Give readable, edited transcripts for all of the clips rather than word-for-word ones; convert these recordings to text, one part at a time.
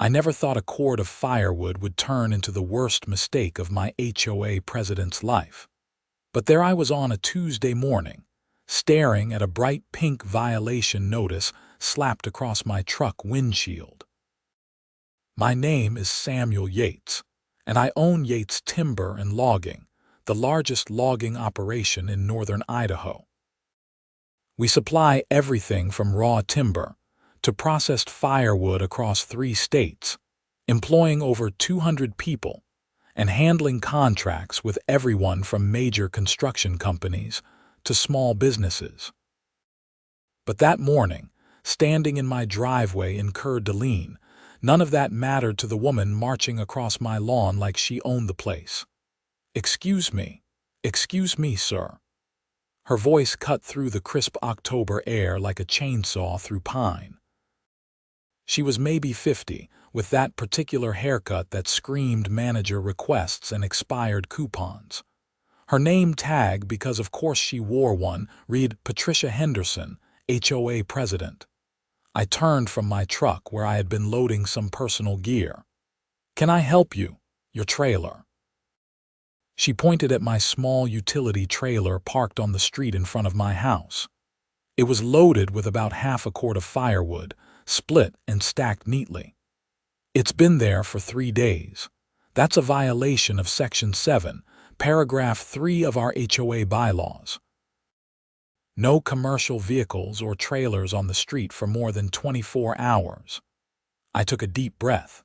I never thought a cord of firewood would turn into the worst mistake of my HOA president's life. But there I was on a Tuesday morning, staring at a bright pink violation notice slapped across my truck windshield. My name is Samuel Yates, and I own Yates Timber and Logging, the largest logging operation in northern Idaho. We supply everything from raw timber to processed firewood across 3 states, employing over 200 people and handling contracts with everyone from major construction companies to small businesses. But that morning, standing in my driveway in Coeur d'Alene, none of that mattered to the woman marching across my lawn like she owned the place. Excuse me, sir." Her voice cut through the crisp October air like a chainsaw through pine. She was maybe 50, with that particular haircut that screamed manager requests and expired coupons. Her name tag, because of course she wore one, read Patricia Henderson, HOA president. I turned from my truck where I had been loading some personal gear. "Can I help you? Your trailer." She pointed at my small utility trailer parked on the street in front of my house. It was loaded with about half a cord of firewood, split and stacked neatly. "It's been there for 3 days. That's a violation of Section 7, Paragraph 3 of our HOA bylaws. No commercial vehicles or trailers on the street for more than 24 hours. I took a deep breath.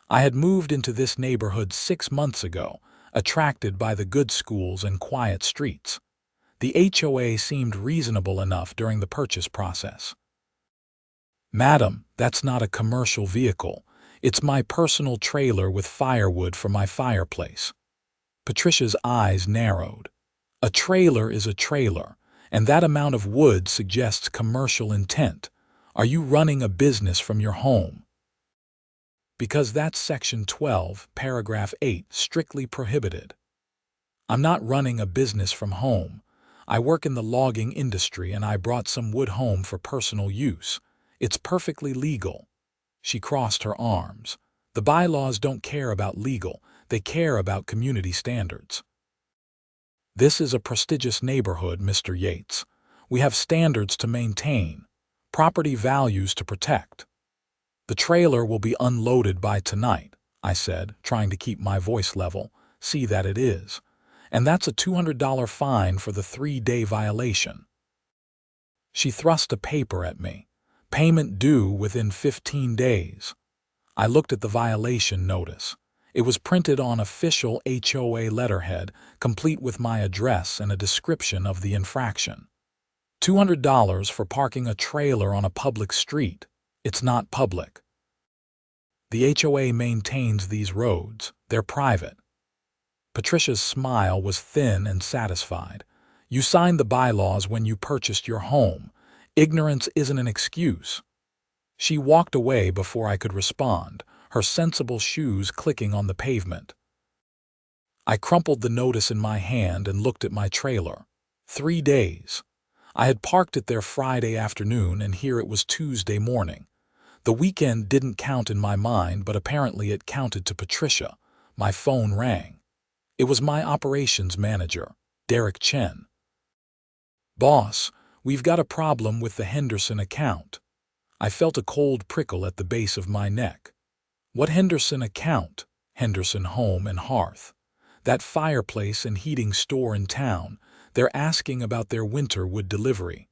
I had moved into this neighborhood 6 months ago, attracted by the good schools and quiet streets. The HOA seemed reasonable enough during the purchase process. "Madam, that's not a commercial vehicle. It's my personal trailer with firewood for my fireplace." Patricia's eyes narrowed. "A trailer is a trailer, and that amount of wood suggests commercial intent. Are you running a business from your home?" "Because that's Section 12, Paragraph 8, strictly prohibited." "I'm not running a business from home. I work in the logging industry and I brought some wood home for personal use. It's perfectly legal." She crossed her arms. "The bylaws don't care about legal, they care about community standards." "This is a prestigious neighborhood, Mr. Yates. We have standards to maintain, property values to protect." "The trailer will be unloaded by tonight," I said, trying to keep my voice level. "See that it is. And that's a $200 fine for the 3-day violation." She thrust a paper at me. "Payment due within 15 days. I looked at the violation notice. It was printed on official HOA letterhead, complete with my address and a description of the infraction. $200 for parking a trailer on a public street. It's not public. The HOA maintains these roads. They're private." Patricia's smile was thin and satisfied. "You signed the bylaws when you purchased your home. Ignorance isn't an excuse." She walked away before I could respond, her sensible shoes clicking on the pavement. I crumpled the notice in my hand and looked at my trailer. 3 days. I had parked it there Friday afternoon and here it was Tuesday morning. The weekend didn't count in my mind, but apparently it counted to Patricia. My phone rang. It was my operations manager, Derek Chen. "Boss, we've got a problem with the Henderson account." I felt a cold prickle at the base of my neck. "What Henderson account?" "Henderson Home and Hearth. That fireplace and heating store in town. They're asking about their winter wood delivery.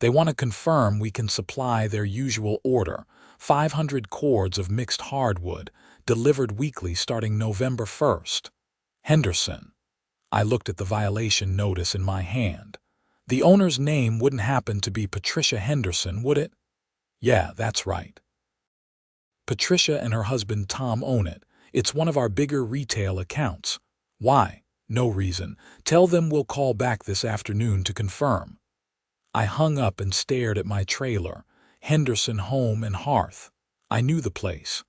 They want to confirm we can supply their usual order, 500 cords of mixed hardwood, delivered weekly starting November 1st. Henderson." I looked at the violation notice in my hand. "The owner's name wouldn't happen to be Patricia Henderson, would it?" "Yeah, that's right. Patricia and her husband Tom own it. It's one of our bigger retail accounts." "Why?" "No reason. Tell them we'll call back this afternoon to confirm." I hung up and stared at my trailer, Henderson Home and Hearth. I knew the place.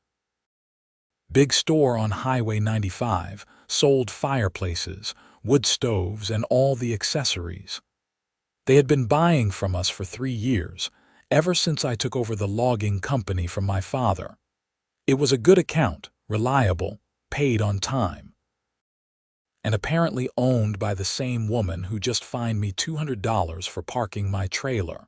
Big store on Highway 95, sold fireplaces, wood stoves, and all the accessories. They had been buying from us for 3 years, ever since I took over the logging company from my father. It was a good account, reliable, paid on time, and apparently owned by the same woman who just fined me $200 for parking my trailer.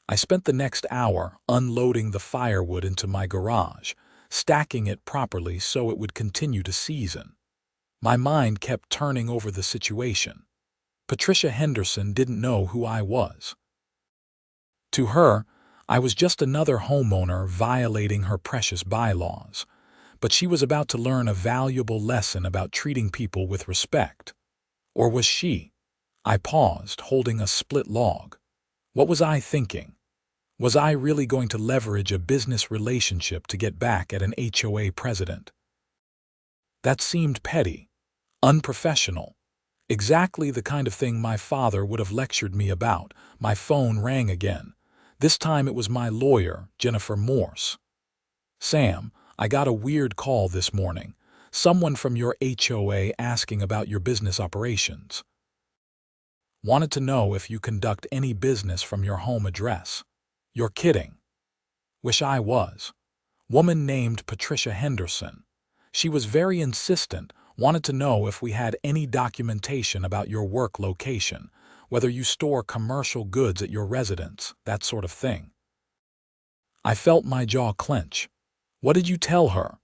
I spent the next hour unloading the firewood into my garage, stacking it properly so it would continue to season. My mind kept turning over the situation. Patricia Henderson didn't know who I was. To her, I was just another homeowner violating her precious bylaws, but she was about to learn a valuable lesson about treating people with respect. Or was she? I paused, holding a split log. What was I thinking? Was I really going to leverage a business relationship to get back at an HOA president? That seemed petty, unprofessional, exactly the kind of thing my father would have lectured me about. My phone rang again. This time it was my lawyer, Jennifer Morse. "Sam, I got a weird call this morning. Someone from your HOA asking about your business operations. Wanted to know if you conduct any business from your home address." "You're kidding." Wish I was. Woman named Patricia Henderson. She was very insistent, wanted to know if we had any documentation about your work location, whether you store commercial goods at your residence, that sort of thing. I felt my jaw clench. What did you tell her?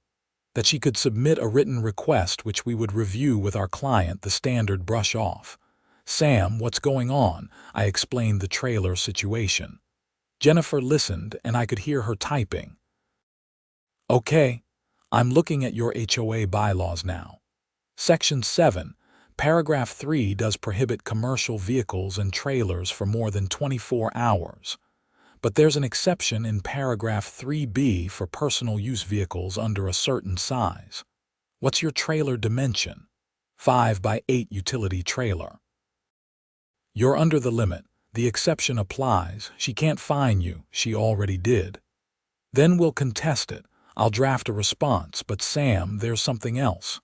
That she could submit a written request which we would review with our client, the standard brush off. "Sam, what's going on?" I explained the trailer situation. Jennifer listened, and I could hear her typing. "Okay, I'm looking at your HOA bylaws now. Section 7, Paragraph 3 does prohibit commercial vehicles and trailers for more than 24 hours. But there's an exception in Paragraph 3B for personal use vehicles under a certain size. What's your trailer dimension?" 5 by 8 utility trailer. "You're under the limit. The exception applies. She can't fine you. She already did." "Then we'll contest it. I'll draft a response, but Sam, there's something else.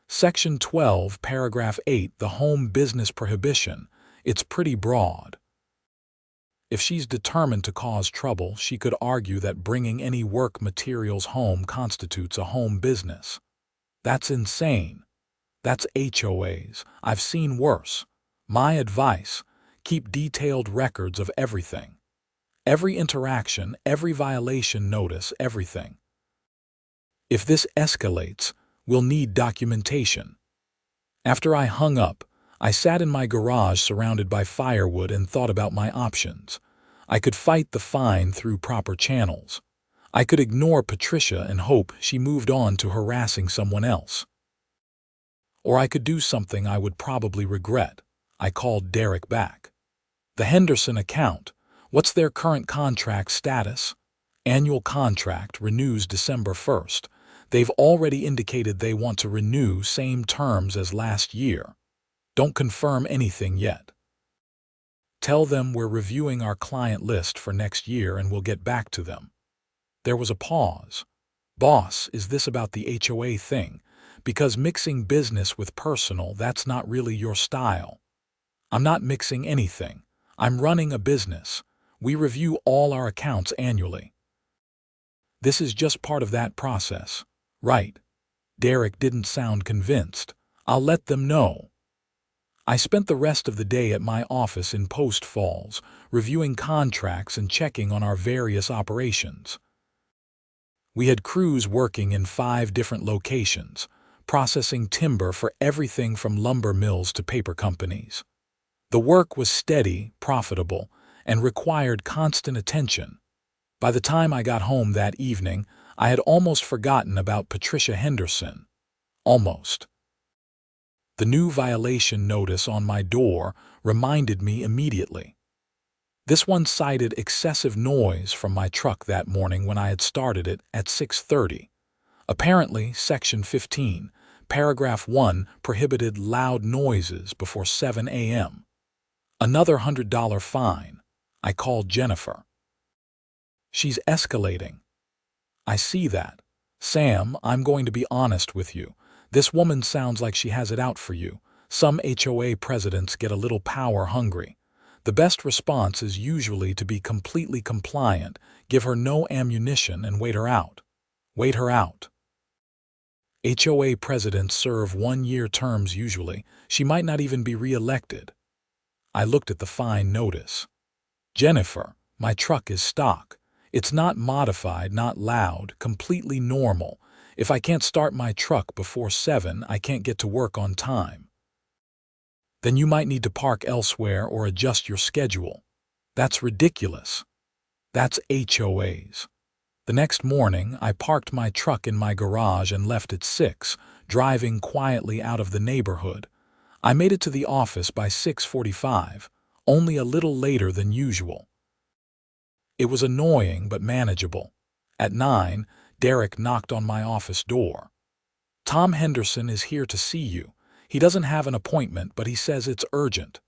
Section 12, Paragraph 8, the home business prohibition. It's pretty broad. If she's determined to cause trouble, she could argue that bringing any work materials home constitutes a home business. That's insane. That's HOAs. I've seen worse. My advice: keep detailed records of everything. Every interaction, every violation notice, everything. If this escalates, we'll need documentation." After I hung up, I sat in my garage surrounded by firewood and thought about my options. I could fight the fine through proper channels. I could ignore Patricia and hope she moved on to harassing someone else. Or I could do something I would probably regret. I called Derek back. "The Henderson account. What's their current contract status?" "Annual contract, renews December 1st. They've already indicated they want to renew, same terms as last year. Don't confirm anything yet. Tell them we're reviewing our client list for next year and we'll get back to them." There was a pause. "Boss, is this about the HOA thing? Because mixing business with personal, that's not really your style." "I'm not mixing anything. I'm running a business. We review all our accounts annually." "This is just part of that process." "Right." Derek didn't sound convinced. "I'll let them know." I spent the rest of the day at my office in Post Falls, reviewing contracts and checking on our various operations. We had crews working in 5 different locations, processing timber for everything from lumber mills to paper companies. The work was steady, profitable, and required constant attention. By the time I got home that evening, I had almost forgotten about Patricia Henderson. Almost. The new violation notice on my door reminded me immediately. This one cited excessive noise from my truck that morning when I had started it at 6:30. Apparently, Section 15, Paragraph 1 prohibited loud noises before 7 a.m. Another $100 fine. I called Jennifer. "She's escalating." "I see that. Sam, I'm going to be honest with you. This woman sounds like she has it out for you. Some HOA presidents get a little power hungry. The best response is usually to be completely compliant, give her no ammunition, and wait her out. Wait her out. HOA presidents serve one-year terms usually. She might not even be re-elected. I looked at the fine notice. Jennifer, my truck is stock. It's not modified, not loud, completely normal. If I can't start my truck before 7, I can't get to work on time. Then you might need to park elsewhere or adjust your schedule. That's ridiculous. That's HOAs. The next morning, I parked my truck in my garage and left at 6, driving quietly out of the neighborhood. I made it to the office by 6:45, only a little later than usual. It was annoying but manageable. At 9, Derek knocked on my office door. "Tom Henderson is here to see you. He doesn't have an appointment, but he says it's urgent."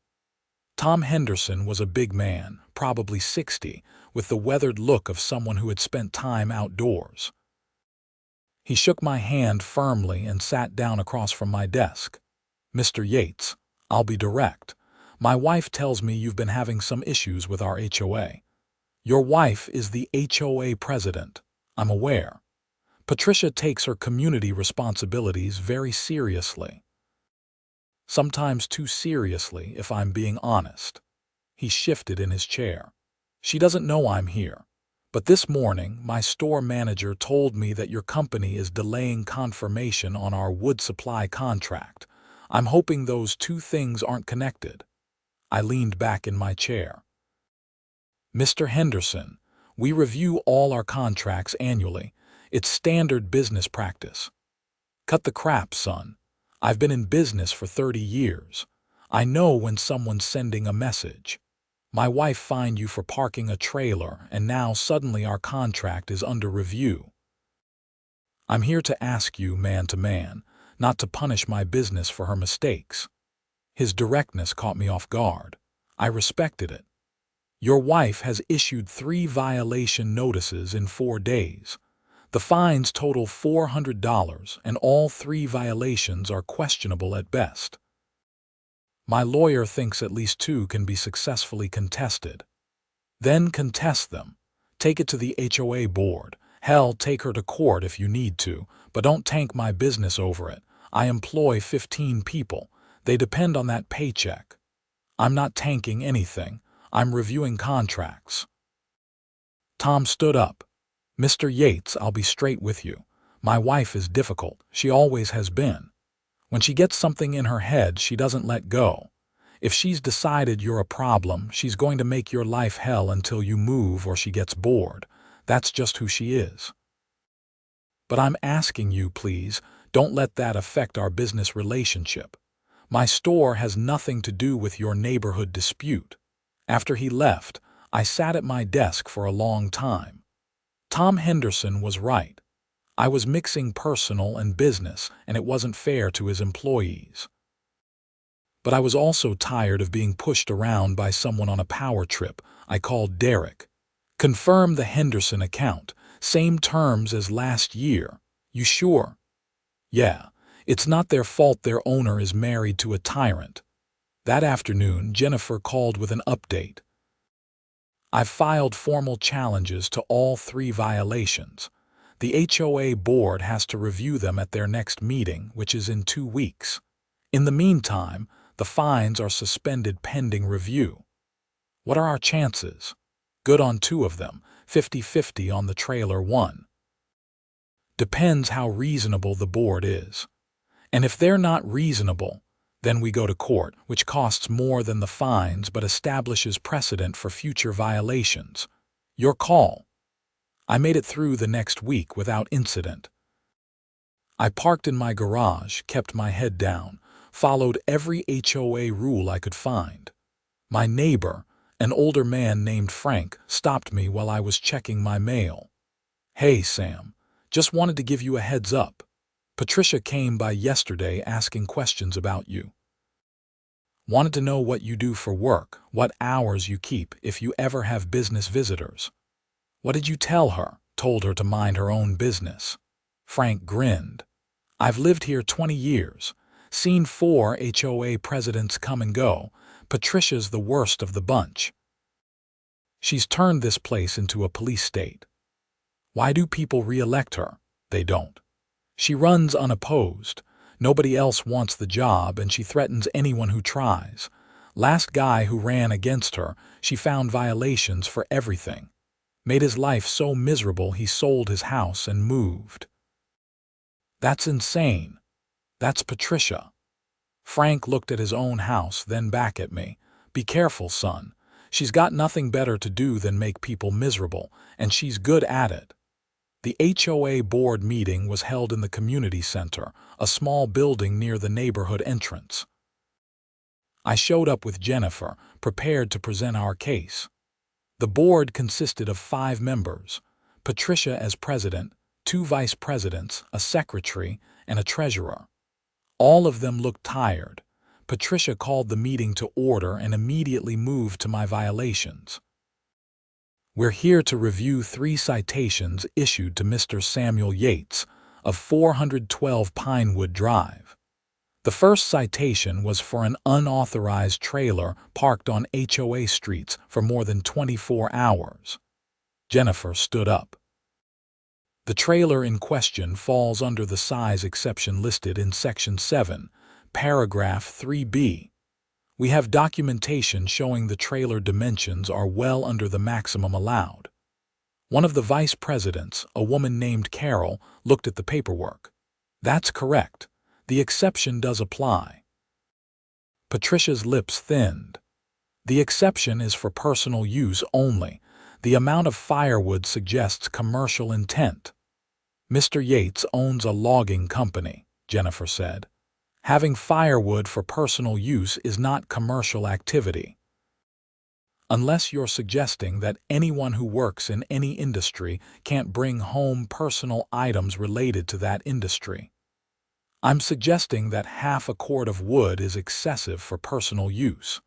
Tom Henderson was a big man, probably 60, with the weathered look of someone who had spent time outdoors. He shook my hand firmly and sat down across from my desk. "Mr. Yates, I'll be direct. My wife tells me you've been having some issues with our HOA. Your wife is the HOA president, I'm aware. Patricia takes her community responsibilities very seriously. Sometimes too seriously, if I'm being honest." He shifted in his chair. "She doesn't know I'm here. But this morning, my store manager told me that your company is delaying confirmation on our wood supply contract. I'm hoping those two things aren't connected." I leaned back in my chair. "Mr. Henderson, we review all our contracts annually. It's standard business practice. Cut the crap, son. I've been in business for 30 years. I know when someone's sending a message. My wife fined you for parking a trailer, and now suddenly our contract is under review. I'm here to ask you man to man, not to punish my business for her mistakes." His directness caught me off guard. I respected it. "Your wife has issued 3 violation notices in 4 days. The fines total $400, and all 3 violations are questionable at best. My lawyer thinks at least 2 can be successfully contested." "Then contest them. Take it to the HOA board. Hell, take her to court if you need to, but don't tank my business over it. I employ 15 people. They depend on that paycheck. I'm not tanking anything. I'm reviewing contracts." Tom stood up. "Mr. Yates, I'll be straight with you. My wife is difficult. She always has been. When she gets something in her head, she doesn't let go. If she's decided you're a problem, she's going to make your life hell until you move or she gets bored. That's just who she is. But I'm asking you, please, don't let that affect our business relationship. My store has nothing to do with your neighborhood dispute." After he left, I sat at my desk for a long time. Tom Henderson was right. I was mixing personal and business, and it wasn't fair to his employees. But I was also tired of being pushed around by someone on a power trip. I called Derek. "Confirm the Henderson account. Same terms as last year. You sure?" "Yeah. It's not their fault their owner is married to a tyrant." That afternoon, Jennifer called with an update. "I've filed formal challenges to all 3 violations. The HOA board has to review them at their next meeting, which is in 2 weeks. In the meantime, the fines are suspended pending review. What are our chances?" "Good on 2 of them, 50-50 on the trailer 1. Depends how reasonable the board is. And if they're not reasonable, then we go to court, which costs more than the fines but establishes precedent for future violations. Your call." I made it through the next week without incident. I parked in my garage, kept my head down, followed every HOA rule I could find. My neighbor, an older man named Frank, stopped me while I was checking my mail. "Hey, Sam, just wanted to give you a heads up. Patricia came by yesterday asking questions about you. Wanted to know what you do for work, what hours you keep if you ever have business visitors." "What did you tell her?" "Told her to mind her own business." Frank grinned. "I've lived here 20 years, seen 4 HOA presidents come and go. Patricia's the worst of the bunch. She's turned this place into a police state." "Why do people re-elect her?" They don't. She runs unopposed. Nobody else wants the job, and she threatens anyone who tries. Last guy who ran against her, she found violations for everything. Made his life so miserable he sold his house and moved. That's insane. That's Patricia. Frank looked at his own house, then back at me. Be careful, son. She's got nothing better to do than make people miserable, and she's good at it. The HOA board meeting was held in the community center, a small building near the neighborhood entrance. I showed up with Jennifer, prepared to present our case. The board consisted of 5 members, Patricia as president, 2 vice presidents, a secretary, and a treasurer. All of them looked tired. Patricia called the meeting to order and immediately moved to my violations. We're here to review 3 citations issued to Mr. Samuel Yates of 412 Pinewood Drive. The first citation was for an unauthorized trailer parked on HOA streets for more than 24 hours. Jennifer stood up. The trailer in question falls under the size exception listed in Section 7, Paragraph 3b. We have documentation showing the trailer dimensions are well under the maximum allowed. One of the vice presidents, a woman named Carol, looked at the paperwork. That's correct. The exception does apply. Patricia's lips thinned. The exception is for personal use only. The amount of firewood suggests commercial intent. Mr. Yates owns a logging company, Jennifer said. Having firewood for personal use is not commercial activity. Unless you're suggesting that anyone who works in any industry can't bring home personal items related to that industry. I'm suggesting that half a cord of wood is excessive for personal use.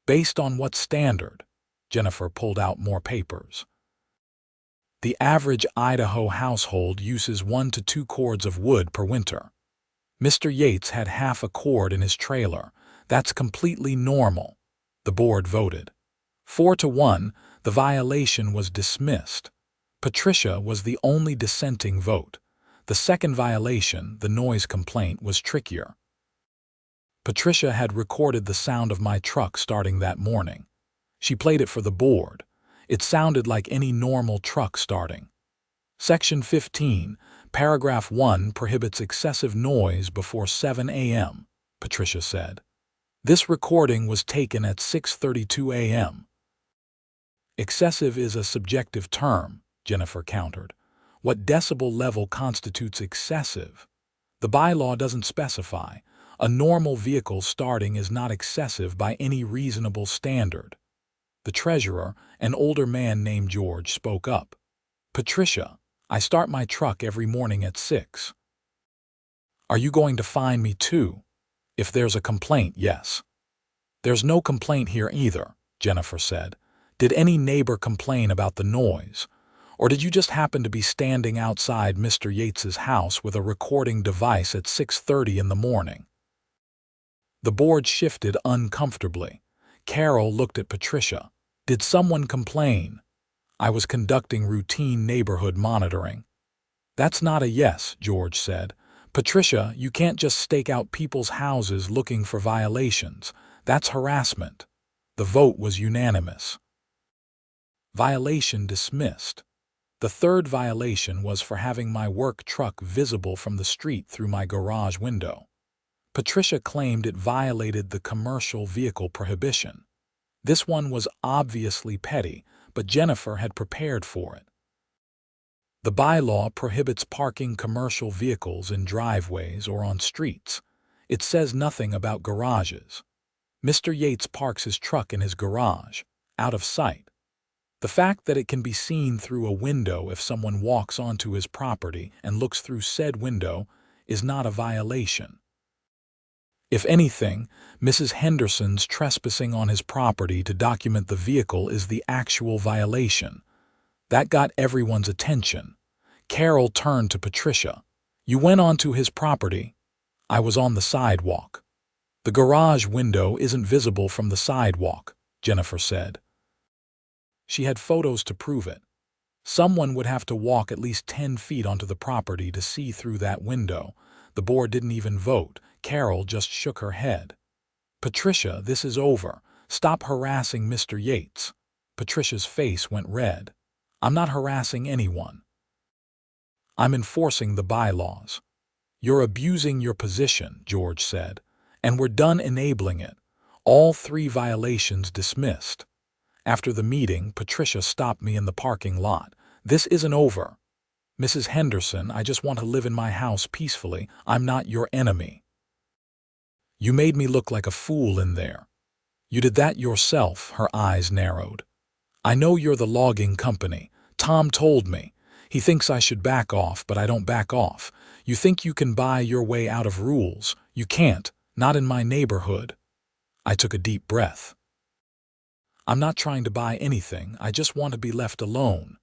Based on what standard? Jennifer pulled out more papers. The average Idaho household uses 1 to 2 cords of wood per winter. Mr. Yates had half a cord in his trailer. That's completely normal. The board voted. 4 to 1, the violation was dismissed. Patricia was the only dissenting vote. The second violation, the noise complaint, was trickier. Patricia had recorded the sound of my truck starting that morning. She played it for the board. It sounded like any normal truck starting. Section 15, Paragraph 1 prohibits excessive noise before 7 a.m., Patricia said. This recording was taken at 6:32 a.m. Excessive is a subjective term, Jennifer countered. What decibel level constitutes excessive? The bylaw doesn't specify. A normal vehicle starting is not excessive by any reasonable standard. The treasurer, an older man named George, spoke up. Patricia, I start my truck every morning at 6. Are you going to fine me too? If there's a complaint, yes. There's no complaint here either, Jennifer said. Did any neighbor complain about the noise? Or did you just happen to be standing outside Mr. Yates's house with a recording device at 6:30 in the morning? The board shifted uncomfortably. Carol looked at Patricia. Did someone complain? I was conducting routine neighborhood monitoring. That's not a yes, George said. Patricia, you can't just stake out people's houses looking for violations. That's harassment. The vote was unanimous. Violation dismissed. The third violation was for having my work truck visible from the street through my garage window. Patricia claimed it violated the commercial vehicle prohibition. This one was obviously petty, but Jennifer had prepared for it. The bylaw prohibits parking commercial vehicles in driveways or on streets. It says nothing about garages. Mr. Yates parks his truck in his garage, out of sight. The fact that it can be seen through a window if someone walks onto his property and looks through said window is not a violation. If anything, Mrs. Henderson's trespassing on his property to document the vehicle is the actual violation. That got everyone's attention. Carol turned to Patricia. You went onto his property. I was on the sidewalk. The garage window isn't visible from the sidewalk, Jennifer said. She had photos to prove it. Someone would have to walk at least 10 feet onto the property to see through that window. The board didn't even vote. Carol just shook her head. Patricia, this is over. Stop harassing Mr. Yates. Patricia's face went red. I'm not harassing anyone. I'm enforcing the bylaws. You're abusing your position, George said, and we're done enabling it. All 3 violations dismissed. After the meeting, Patricia stopped me in the parking lot. This isn't over. Mrs. Henderson, I just want to live in my house peacefully. I'm not your enemy. You made me look like a fool in there. You did that yourself, her eyes narrowed. I know you're the logging company. Tom told me. He thinks I should back off, but I don't back off. You think you can buy your way out of rules. You can't, not in my neighborhood. I took a deep breath. I'm not trying to buy anything. I just want to be left alone.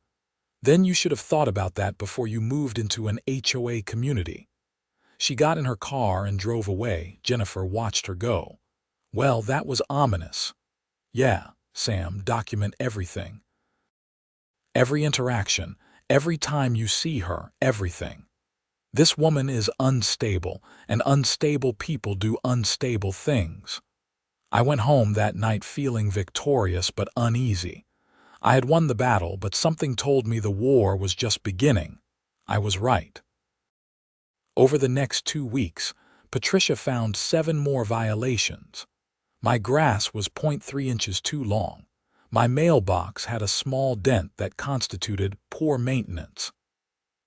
Then you should have thought about that before you moved into an HOA community. She got in her car and drove away. Jennifer watched her go. Well, that was ominous. Yeah, Sam, document everything. Every interaction, every time you see her, everything. This woman is unstable, and unstable people do unstable things. I went home that night feeling victorious but uneasy. I had won the battle, but something told me the war was just beginning. I was right. Over the next 2 weeks, Patricia found 7 more violations. My grass was 0.3 inches too long. My mailbox had a small dent that constituted poor maintenance.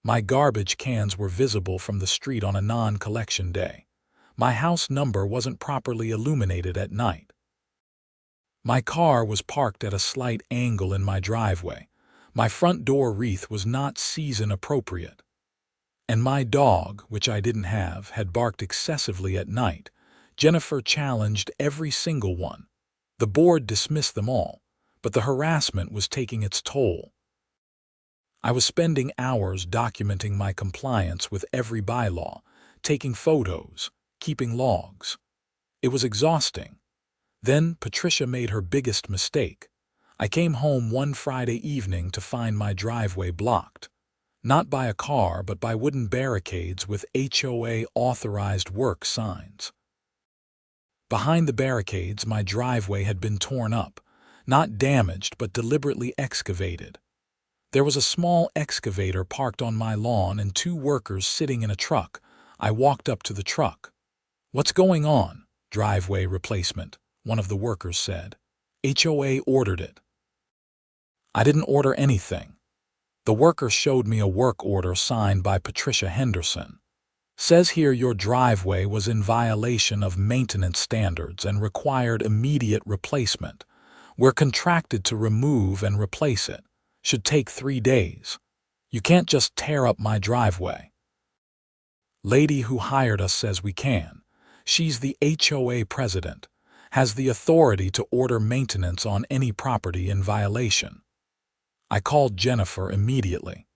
My garbage cans were visible from the street on a non-collection day. My house number wasn't properly illuminated at night. My car was parked at a slight angle in my driveway. My front door wreath was not season appropriate. And my dog, which I didn't have, had barked excessively at night. Jennifer challenged every single one. The board dismissed them all, but the harassment was taking its toll. I was spending hours documenting my compliance with every bylaw, taking photos, keeping logs. It was exhausting. Then Patricia made her biggest mistake. I came home one Friday evening to find my driveway blocked. Not by a car, but by wooden barricades with HOA authorized work signs. Behind the barricades, my driveway had been torn up, not damaged, but deliberately excavated. There was a small excavator parked on my lawn and 2 workers sitting in a truck. I walked up to the truck. What's going on? Driveway replacement, one of the workers said. HOA ordered it. I didn't order anything. The worker showed me a work order signed by Patricia Henderson. Says here your driveway was in violation of maintenance standards and required immediate replacement. We're contracted to remove and replace it. Should take 3 days. You can't just tear up my driveway. Lady who hired us says we can. She's the HOA president, has the authority to order maintenance on any property in violation. I called Jennifer immediately.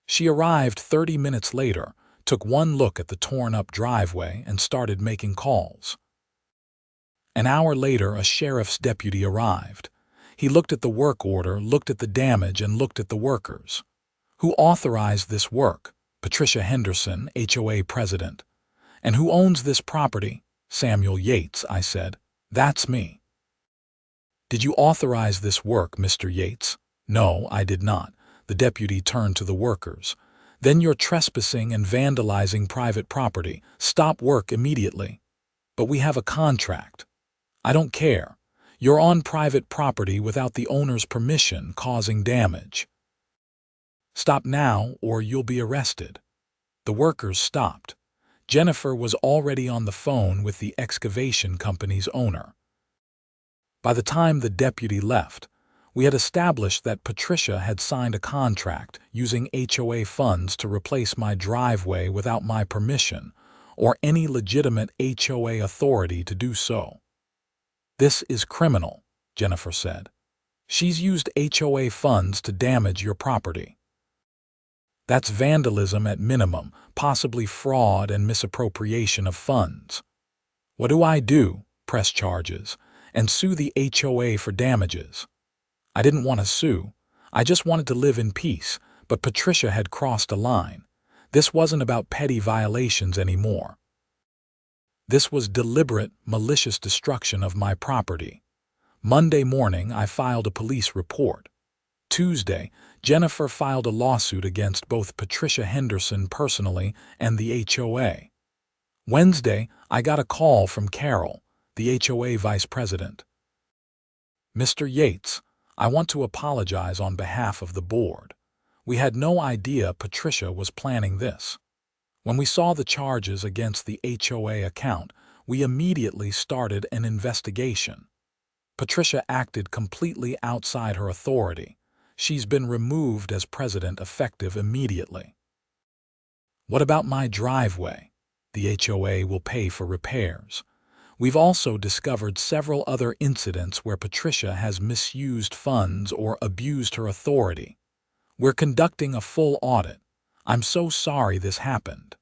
She arrived 30 minutes later, took one look at the torn-up driveway, and started making calls. An hour later, a sheriff's deputy arrived. He looked at the work order, looked at the damage, and looked at the workers. Who authorized this work? Patricia Henderson, HOA president. And who owns this property? Samuel Yates, I said. That's me. Did you authorize this work, Mr. Yates? No, I did not. The deputy turned to the workers. Then you're trespassing and vandalizing private property. Stop work immediately. But we have a contract. I don't care. You're on private property without the owner's permission, causing damage. Stop now or you'll be arrested. The workers stopped. Jennifer was already on the phone with the excavation company's owner. By the time the deputy left, we had established that Patricia had signed a contract using HOA funds to replace my driveway without my permission or any legitimate HOA authority to do so. This is criminal, Jennifer said. She's used HOA funds to damage your property. That's vandalism at minimum, possibly fraud and misappropriation of funds. What do? Press charges and sue the HOA for damages. I didn't want to sue. I just wanted to live in peace. But Patricia had crossed a line. This wasn't about petty violations anymore. This was deliberate, malicious destruction of my property. Monday morning, I filed a police report. Tuesday, Jennifer filed a lawsuit against both Patricia Henderson personally and the HOA. Wednesday, I got a call from Carol, the HOA vice president. "Mr. Yates, I want to apologize on behalf of the board. We had no idea Patricia was planning this. When we saw the charges against the HOA account, we immediately started an investigation. Patricia acted completely outside her authority. She's been removed as president effective immediately." "What about my driveway? The HOA will pay for repairs. We've also discovered several other incidents where Patricia has misused funds or abused her authority. We're conducting a full audit. I'm so sorry this happened."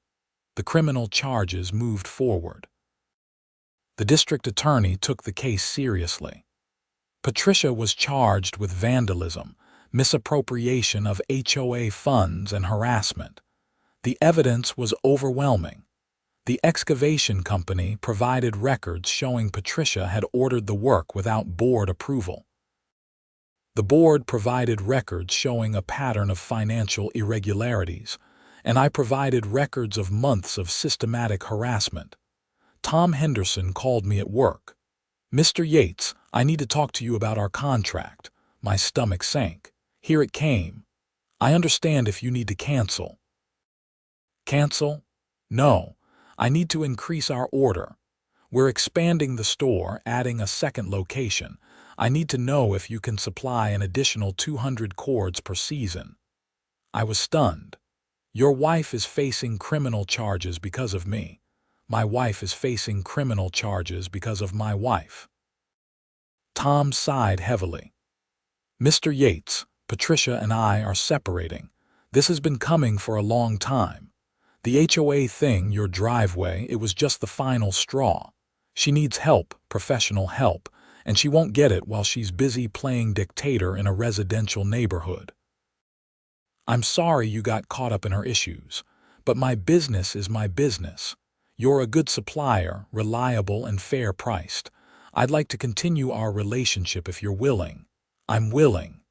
The criminal charges moved forward. The district attorney took the case seriously. Patricia was charged with vandalism, misappropriation of HOA funds, and harassment. The evidence was overwhelming. The excavation company provided records showing Patricia had ordered the work without board approval. The board provided records showing a pattern of financial irregularities, and I provided records of months of systematic harassment. Tom Henderson called me at work. "Mr. Yates, I need to talk to you about our contract." My stomach sank. Here it came. "I understand if you need to cancel." "Cancel? No. I need to increase our order. We're expanding the store, adding a second location. I need to know if you can supply an additional 200 cords per season." I was stunned. "Your wife is facing criminal charges because of me. My wife is facing criminal charges because of my wife." Tom sighed heavily. "Mr. Yates, Patricia and I are separating. This has been coming for a long time. The HOA thing, your driveway, it was just the final straw. She needs help, professional help, and she won't get it while she's busy playing dictator in a residential neighborhood. I'm sorry you got caught up in her issues, but my business is my business. You're a good supplier, reliable and fair priced. I'd like to continue our relationship if you're willing." "I'm willing."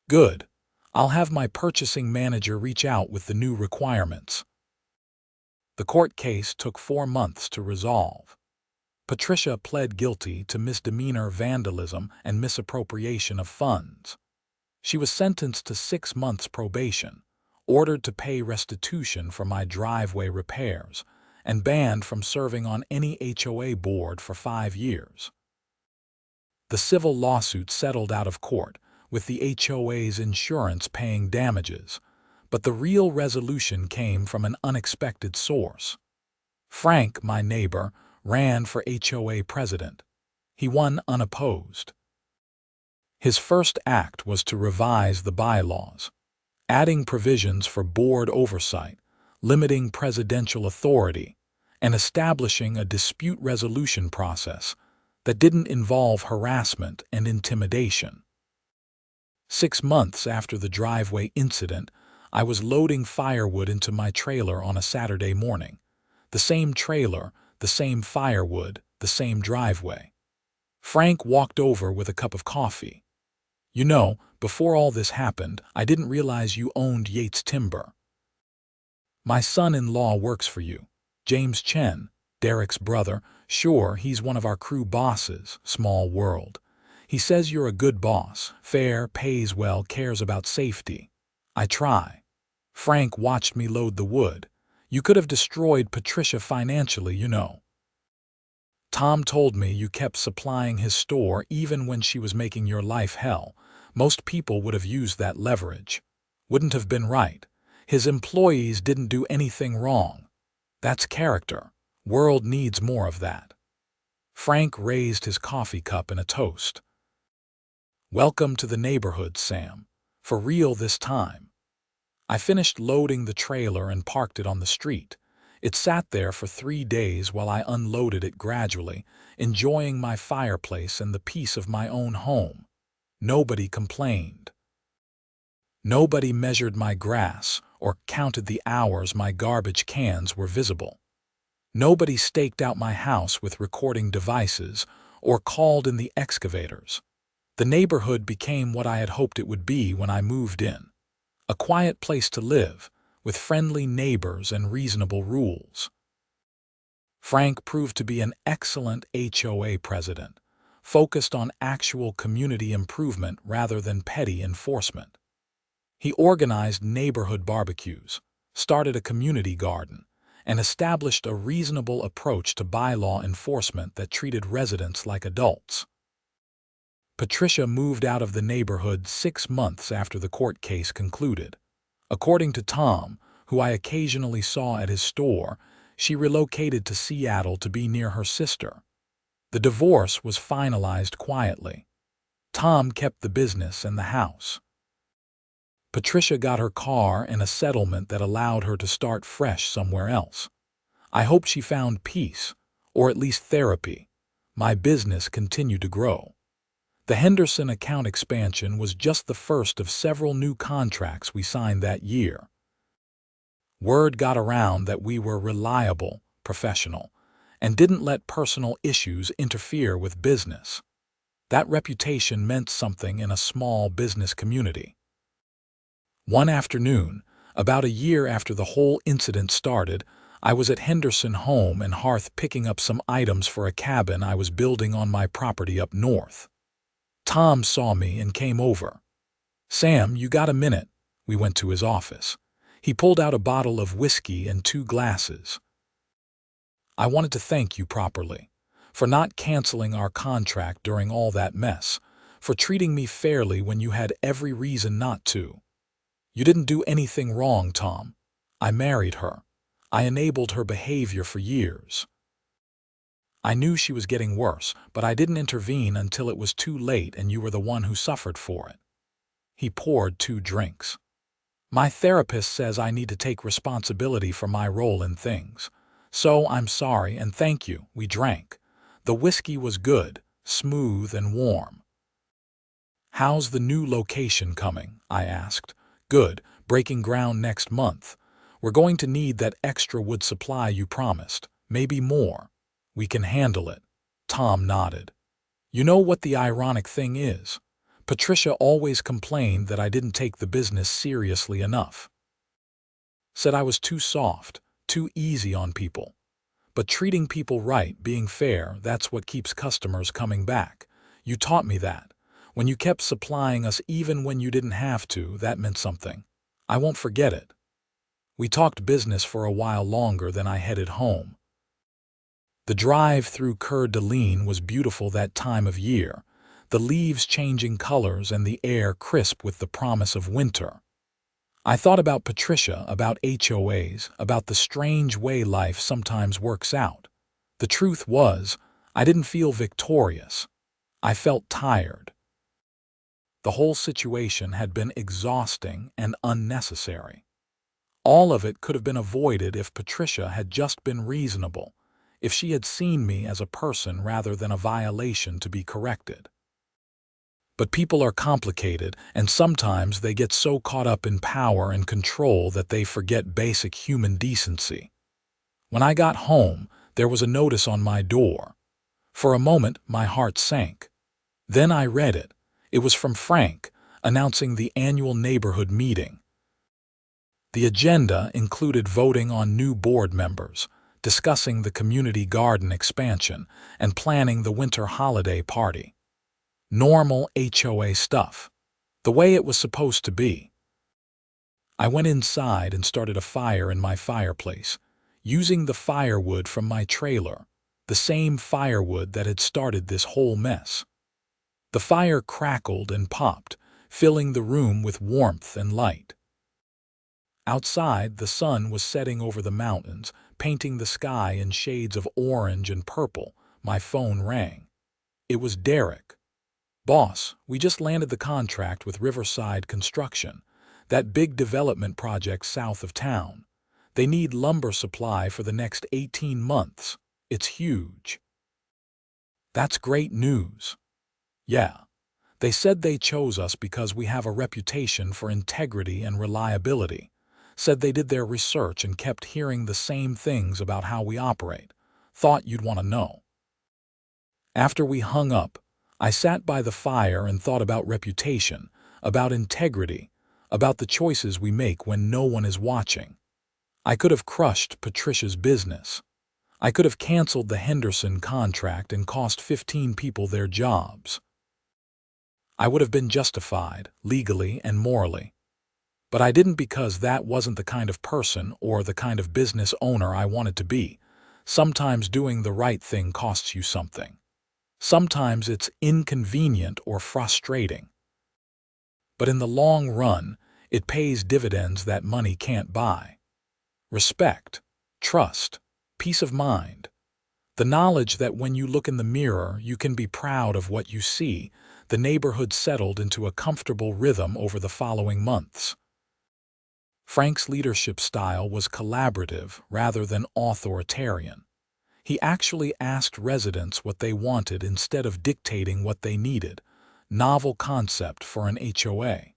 "Good. I'll have my purchasing manager reach out with the new requirements." The court case took 4 months to resolve. Patricia pled guilty to misdemeanor vandalism and misappropriation of funds. She was sentenced to 6 months probation, ordered to pay restitution for my driveway repairs, and banned from serving on any HOA board for 5 years. The civil lawsuit settled out of court, with the HOA's insurance paying damages, but the real resolution came from an unexpected source. Frank, my neighbor, ran for HOA president. He won unopposed. His first act was to revise the bylaws, adding provisions for board oversight, limiting presidential authority, and establishing a dispute resolution process that didn't involve harassment and intimidation. 6 months after the driveway incident, I was loading firewood into my trailer on a Saturday morning. The same trailer, the same firewood, the same driveway. Frank walked over with a cup of coffee. "You know, before all this happened, I didn't realize you owned Yates Timber. My son-in-law works for you. James Chen, Derek's brother. Sure, he's one of our crew bosses, small world. He says you're a good boss, fair, pays well, cares about safety. I try." Frank watched me load the wood. "You could have destroyed Patricia financially, you know. Tom told me you kept supplying his store even when she was making your life hell. Most people would have used that leverage. Wouldn't have been right. His employees didn't do anything wrong. That's character. World needs more of that." Frank raised his coffee cup in a toast. "Welcome to the neighborhood, Sam. For real this time." I finished loading the trailer and parked it on the street. It sat there for 3 days while I unloaded it gradually, enjoying my fireplace and the peace of my own home. Nobody complained. Nobody measured my grass or counted the hours my garbage cans were visible. Nobody staked out my house with recording devices or called in the excavators. The neighborhood became what I had hoped it would be when I moved in. A quiet place to live, with friendly neighbors and reasonable rules. Frank proved to be an excellent HOA president, focused on actual community improvement rather than petty enforcement. He organized neighborhood barbecues, started a community garden, and established a reasonable approach to bylaw enforcement that treated residents like adults. Patricia moved out of the neighborhood 6 months after the court case concluded. According to Tom, who I occasionally saw at his store, she relocated to Seattle to be near her sister. The divorce was finalized quietly. Tom kept the business and the house. Patricia got her car and a settlement that allowed her to start fresh somewhere else. I hope she found peace, or at least therapy. My business continued to grow. The Henderson account expansion was just the first of several new contracts we signed that year. Word got around that we were reliable, professional, and didn't let personal issues interfere with business. That reputation meant something in a small business community. One afternoon, about a year after the whole incident started, I was at Henderson Home and Hearth picking up some items for a cabin I was building on my property up north. Tom saw me and came over. "Sam, you got a minute?" We went to his office. He pulled out a bottle of whiskey and 2 glasses. "I wanted to thank you properly, for not canceling our contract during all that mess, for treating me fairly when you had every reason not to. You didn't do anything wrong, Tom. I married her. I enabled her behavior for years. I knew she was getting worse, but I didn't intervene until it was too late and you were the one who suffered for it." He poured 2 drinks. "My therapist says I need to take responsibility for my role in things. So I'm sorry and thank you." We drank. The whiskey was good, smooth and warm. "How's the new location coming?" I asked. "Good, breaking ground next month. We're going to need that extra wood supply you promised, maybe more. We can handle it." Tom nodded. "You know what the ironic thing is? Patricia always complained that I didn't take the business seriously enough. Said I was too soft, too easy on people. But treating people right, being fair, that's what keeps customers coming back. You taught me that. When you kept supplying us even when you didn't have to, that meant something. I won't forget it." We talked business for a while longer, then I headed home. The drive through Coeur d'Alene was beautiful that time of year, the leaves changing colors and the air crisp with the promise of winter. I thought about Patricia, about HOAs, about the strange way life sometimes works out. The truth was, I didn't feel victorious. I felt tired. The whole situation had been exhausting and unnecessary. All of it could have been avoided if Patricia had just been reasonable, if she had seen me as a person rather than a violation to be corrected. But people are complicated, and sometimes they get so caught up in power and control that they forget basic human decency. When I got home, there was a notice on my door. For a moment, my heart sank. Then I read it. It was from Frank, announcing the annual neighborhood meeting. The agenda included voting on new board members, discussing the community garden expansion, and planning the winter holiday party. Normal HOA stuff. The way it was supposed to be. I went inside and started a fire in my fireplace, using the firewood from my trailer, the same firewood that had started this whole mess. The fire crackled and popped, filling the room with warmth and light. Outside, the sun was setting over the mountains, painting the sky in shades of orange and purple. My phone rang. It was Derek. "Boss, we just landed the contract with Riverside Construction, that big development project south of town. They need lumber supply for the next 18 months. It's huge." "That's great news." "Yeah. They said they chose us because we have a reputation for integrity and reliability. Said they did their research and kept hearing the same things about how we operate. Thought you'd want to know. After we hung up, I sat by the fire and thought about reputation, about integrity, about the choices we make when no one is watching. I could have crushed Patricia's business. I could have canceled the Henderson contract and cost 15 people their jobs. I would have been justified, legally and morally. But I didn't, because that wasn't the kind of person or the kind of business owner I wanted to be. Sometimes doing the right thing costs you something. Sometimes it's inconvenient or frustrating. But in the long run, it pays dividends that money can't buy. Respect, trust, peace of mind. The knowledge that when you look in the mirror, you can be proud of what you see. The neighborhood settled into a comfortable rhythm over the following months. Frank's leadership style was collaborative rather than authoritarian. He actually asked residents what they wanted instead of dictating what they needed. Novel concept for an HOA.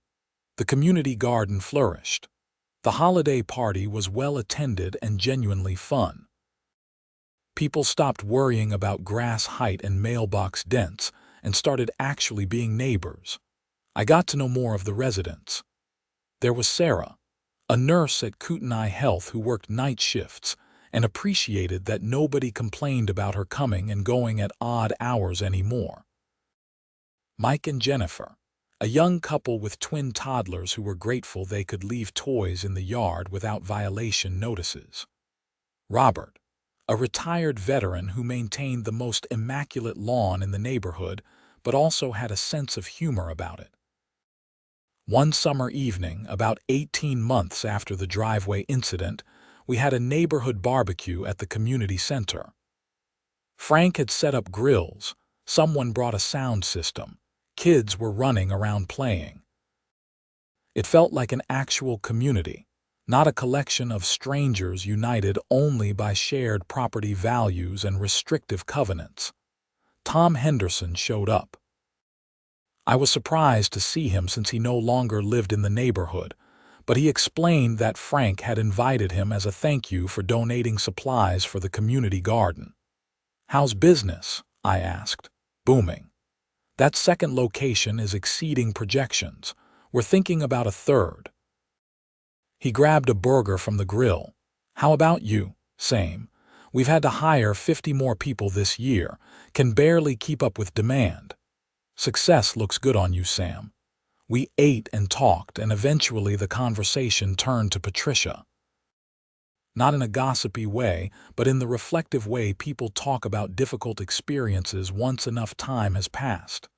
The community garden flourished. The holiday party was well attended and genuinely fun. People stopped worrying about grass height and mailbox dents and started actually being neighbors. I got to know more of the residents. There was Sarah, a nurse at Kootenai Health who worked night shifts and appreciated that nobody complained about her coming and going at odd hours anymore. Mike and Jennifer, a young couple with twin toddlers who were grateful they could leave toys in the yard without violation notices. Robert, a retired veteran who maintained the most immaculate lawn in the neighborhood, but also had a sense of humor about it. One summer evening, about 18 months after the driveway incident, we had a neighborhood barbecue at the community center. Frank had set up grills, someone brought a sound system, kids were running around playing. It felt like an actual community, not a collection of strangers united only by shared property values and restrictive covenants. Tom Henderson showed up. I was surprised to see him since he no longer lived in the neighborhood, but he explained that Frank had invited him as a thank you for donating supplies for the community garden. "How's business?" I asked. "Booming. That second location is exceeding projections. We're thinking about a third." He grabbed a burger from the grill. "How about you?" "Same. We've had to hire 50 more people this year. Can barely keep up with demand." "Success looks good on you, Sam." We ate and talked, and eventually the conversation turned to Patricia. Not in a gossipy way, but in the reflective way people talk about difficult experiences once enough time has passed.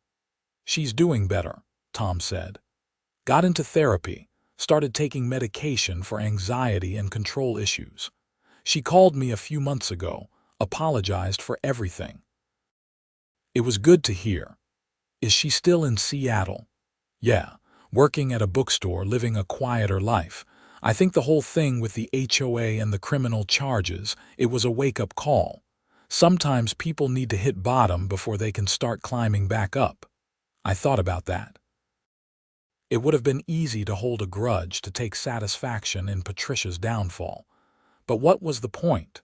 "She's doing better," Tom said. "Got into therapy, started taking medication for anxiety and control issues. She called me a few months ago, apologized for everything." It was good to hear. Is she still in Seattle? "Yeah, working at a bookstore, living a quieter life. I think the whole thing with the HOA and the criminal charges, it was a wake-up call. Sometimes people need to hit bottom before they can start climbing back up." I thought about that. It would have been easy to hold a grudge, to take satisfaction in Patricia's downfall. But what was the point?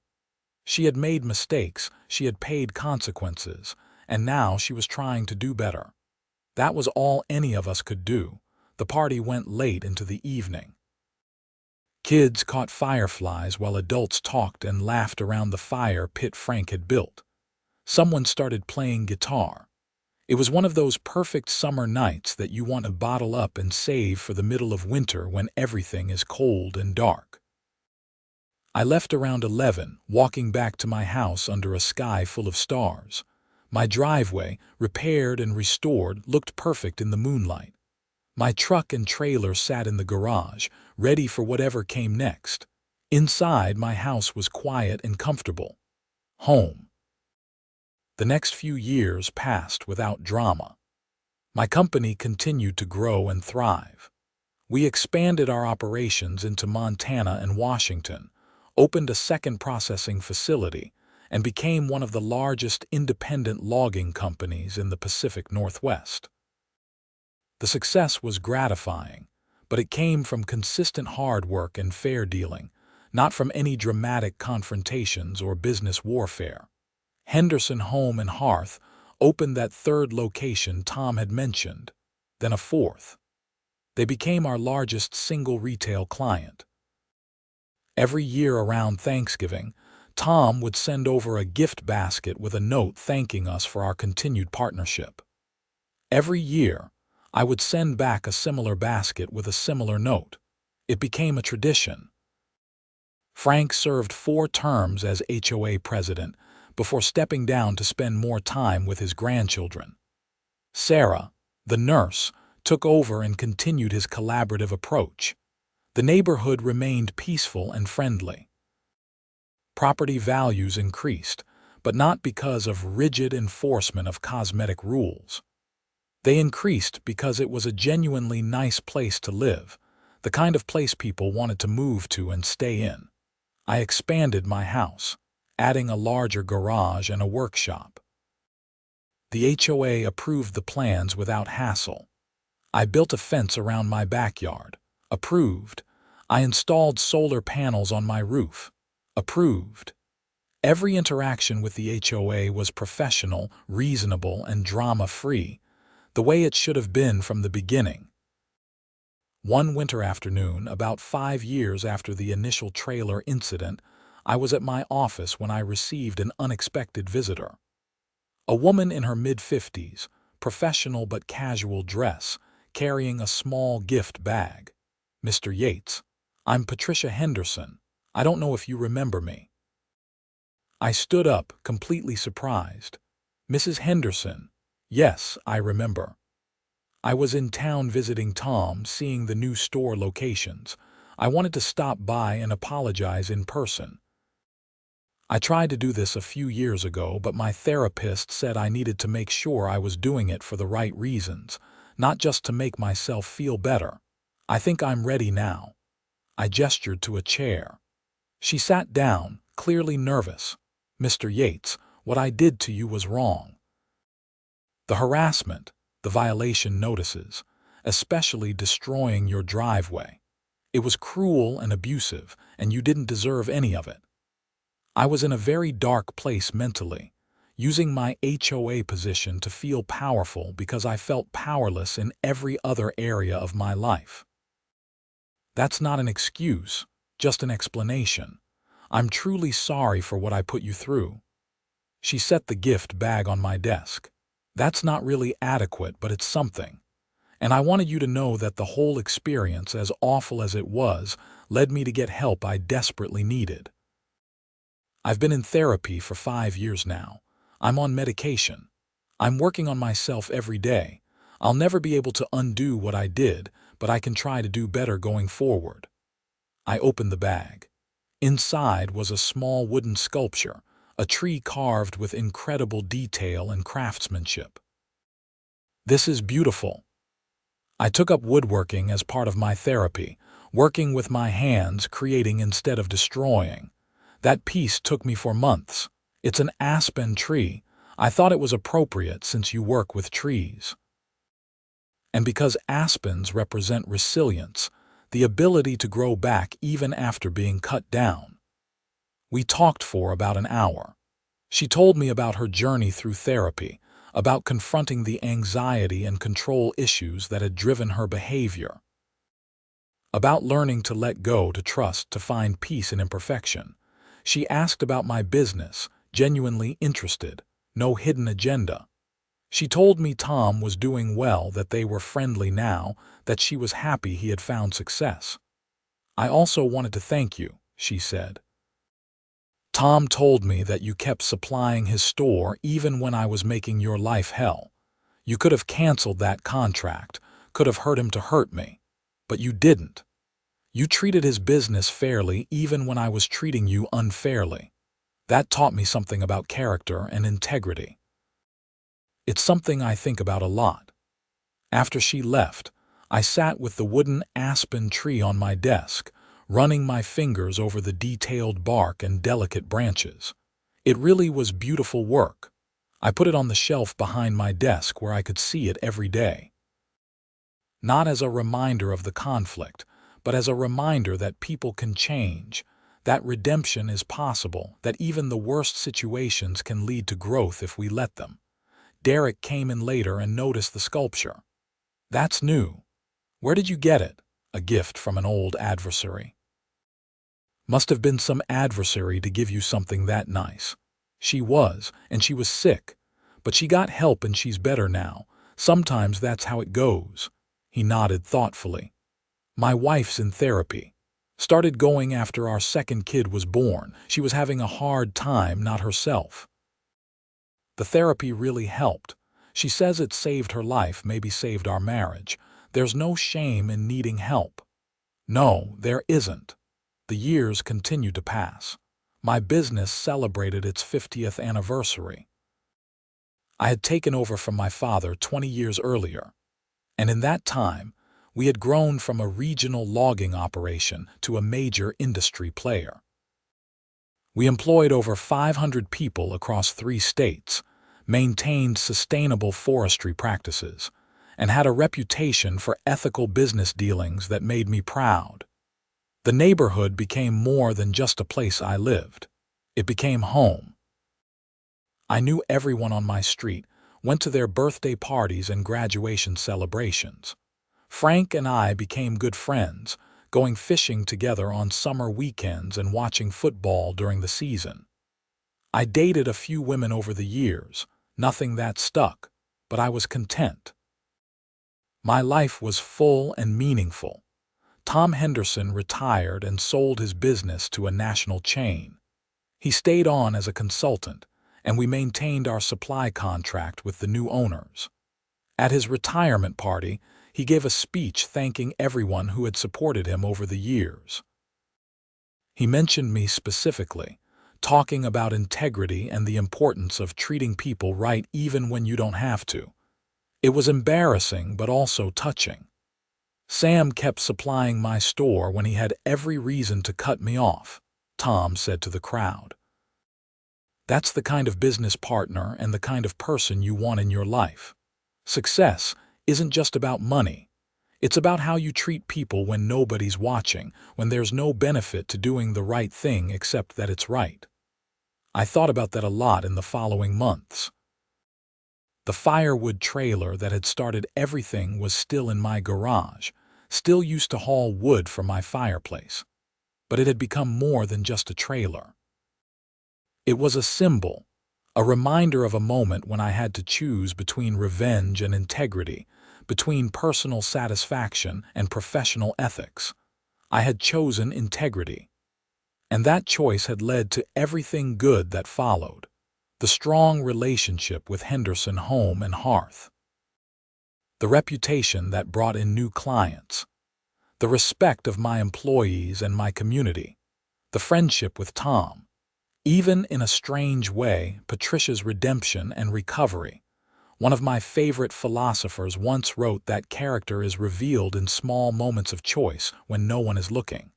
She had made mistakes, she had paid consequences, and now she was trying to do better. That was all any of us could do. The party went late into the evening. Kids caught fireflies while adults talked and laughed around the fire pit Frank had built. Someone started playing guitar. It was one of those perfect summer nights that you want to bottle up and save for the middle of winter when everything is cold and dark. I left around 11, walking back to my house under a sky full of stars. My driveway, repaired and restored, looked perfect in the moonlight. My truck and trailer sat in the garage, ready for whatever came next. Inside, my house was quiet and comfortable. Home. The next few years passed without drama. My company continued to grow and thrive. We expanded our operations into Montana and Washington, opened a second processing facility, and became one of the largest independent logging companies in the Pacific Northwest. The success was gratifying, but it came from consistent hard work and fair dealing, not from any dramatic confrontations or business warfare. Henderson Home and Hearth opened that third location Tom had mentioned, then a fourth. They became our largest single retail client. Every year around Thanksgiving, Tom would send over a gift basket with a note thanking us for our continued partnership. Every year, I would send back a similar basket with a similar note. It became a tradition. Frank served 4 terms as HOA president before stepping down to spend more time with his grandchildren. Sarah, the nurse, took over and continued his collaborative approach. The neighborhood remained peaceful and friendly. Property values increased, but not because of rigid enforcement of cosmetic rules. They increased because it was a genuinely nice place to live, the kind of place people wanted to move to and stay in. I expanded my house, adding a larger garage and a workshop. The HOA approved the plans without hassle. I built a fence around my backyard. Approved. I installed solar panels on my roof. Approved. Every interaction with the HOA was professional, reasonable, and drama-free, the way it should have been from the beginning. One winter afternoon, about 5 years after the initial trailer incident, I was at my office when I received an unexpected visitor. A woman in her mid-50s, professional but casual dress, carrying a small gift bag. "Mr. Yates, I'm Patricia Henderson. I don't know if you remember me." I stood up, completely surprised. "Mrs. Henderson, yes, I remember. I was in town visiting Tom, seeing the new store locations. I wanted to stop by and apologize in person. I tried to do this a few years ago, but my therapist said I needed to make sure I was doing it for the right reasons, not just to make myself feel better. I think I'm ready now." I gestured to a chair. She sat down, clearly nervous. "Mr. Yates, what I did to you was wrong. The harassment, the violation notices, especially destroying your driveway. It was cruel and abusive, and you didn't deserve any of it." I was in a very dark place mentally, using my HOA position to feel powerful because I felt powerless in every other area of my life. "That's not an excuse, just an explanation. I'm truly sorry for what I put you through." She set the gift bag on my desk. "That's not really adequate, but it's something. And I wanted you to know that the whole experience, as awful as it was, led me to get help I desperately needed. I've been in therapy for 5 years now. I'm on medication. I'm working on myself every day. I'll never be able to undo what I did, but I can try to do better going forward." I opened the bag. Inside was a small wooden sculpture, a tree carved with incredible detail and craftsmanship. "This is beautiful." I took up woodworking as part of my therapy, working with my hands, creating instead of destroying. That piece took me for months. It's an aspen tree. I thought it was appropriate since you work with trees. And because aspens represent resilience, the ability to grow back even after being cut down. We talked for about an hour. She told me about her journey through therapy, about confronting the anxiety and control issues that had driven her behavior, about learning to let go, to trust, to find peace in imperfection. She asked about my business, genuinely interested, no hidden agenda. She told me Tom was doing well, that they were friendly now, that she was happy he had found success. "I also wanted to thank you," she said. "Tom told me that you kept supplying his store even when I was making your life hell. You could have canceled that contract, could have hurt him to hurt me, but you didn't. You treated his business fairly even when I was treating you unfairly. That taught me something about character and integrity. It's something I think about a lot." After she left, I sat with the wooden aspen tree on my desk, running my fingers over the detailed bark and delicate branches. It really was beautiful work. I put it on the shelf behind my desk where I could see it every day. not as a reminder of the conflict, but as a reminder that people can change, that redemption is possible, that even the worst situations can lead to growth if we let them. Derek came in later and noticed the sculpture. "That's new. Where did you get it?" "A gift from an old adversary." "Must have been some adversary to give you something that nice." "She was, and she was sick. But she got help and she's better now. Sometimes that's how it goes." He nodded thoughtfully. "My wife's in therapy. Started going after our second kid was born. She was having a hard time, not herself. The therapy really helped. She says it saved her life, maybe saved our marriage. There's no shame in needing help." "No, there isn't." The years continued to pass. My business celebrated its 50th anniversary. I had taken over from my father 20 years earlier, and in that time, we had grown from a regional logging operation to a major industry player. We employed over 500 people across 3 states, maintained sustainable forestry practices, and had a reputation for ethical business dealings that made me proud. The neighborhood became more than just a place I lived. It became home. I knew everyone on my street, went to their birthday parties and graduation celebrations. Frank and I became good friends, going fishing together on summer weekends and watching football during the season. I dated a few women over the years, nothing that stuck, but I was content. My life was full and meaningful. Tom Henderson retired and sold his business to a national chain. He stayed on as a consultant, and we maintained our supply contract with the new owners. At his retirement party, he gave a speech thanking everyone who had supported him over the years. He mentioned me specifically, talking about integrity and the importance of treating people right even when you don't have to. It was embarrassing but also touching. "Sam kept supplying my store when he had every reason to cut me off," Tom said to the crowd. That's the kind of business partner and the kind of person you want in your life. Success isn't just about money. It's about how you treat people when nobody's watching, when there's no benefit to doing the right thing except that it's right. I thought about that a lot in the following months. The Firewood trailer that had started everything was still in my garage, still used to haul wood for my fireplace. But it had become more than just a trailer. It was a symbol, a reminder of a moment when I had to choose between revenge and integrity, between personal satisfaction and professional ethics. I had chosen integrity. And that choice had led to everything good that followed. The strong relationship with Henderson Home and Hearth. The reputation that brought in new clients. The respect of my employees and my community. The friendship with Tom. Even in a strange way, Patricia's redemption and recovery. One of my favorite philosophers once wrote that character is revealed in small moments of choice when no one is looking.